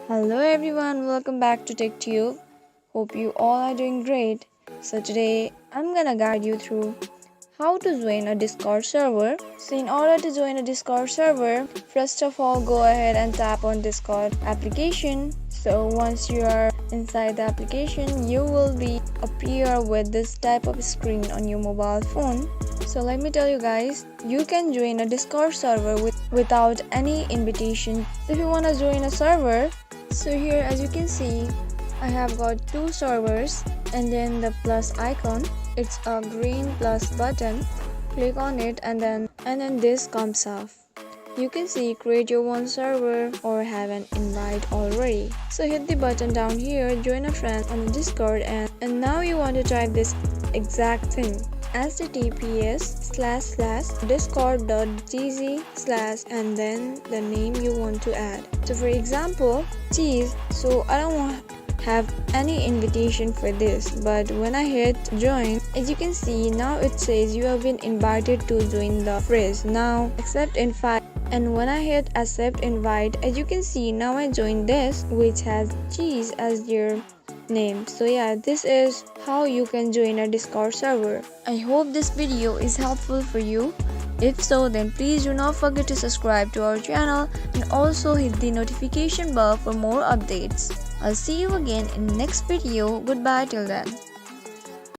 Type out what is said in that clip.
Hello everyone, welcome back to TechTube. Hope you all are doing great. So today I'm gonna guide you through how to join a Discord server. So in order to join a Discord server, first of all go ahead and tap on Discord application. So once you are inside the application, you will be appear with this type of screen on your mobile phone. So let me tell you guys, you can join a Discord server without any invitation. If you want to join a server, so here as you can see, I have got two servers and then the plus icon. It's a green plus button. Click on it and then this comes up. You can see create your own server or have an invite already. So hit the button down here, join a friend on the Discord and now you want to type this exact thing. https://discord.gg/ and then the name you want to add. So for example, cheese. So I don't want have any invitation for this, but when I hit join, as you can see now it says you have been invited to join the phrase. Now accept invite, and when I hit accept invite, as you can see now I joined this which has cheese as your name. So yeah, this is how you can join a Discord server. I hope this video is helpful for you. If so, then please do not forget to subscribe to our channel and also hit the notification bell for more updates. I'll see you again in the next video. Goodbye till then.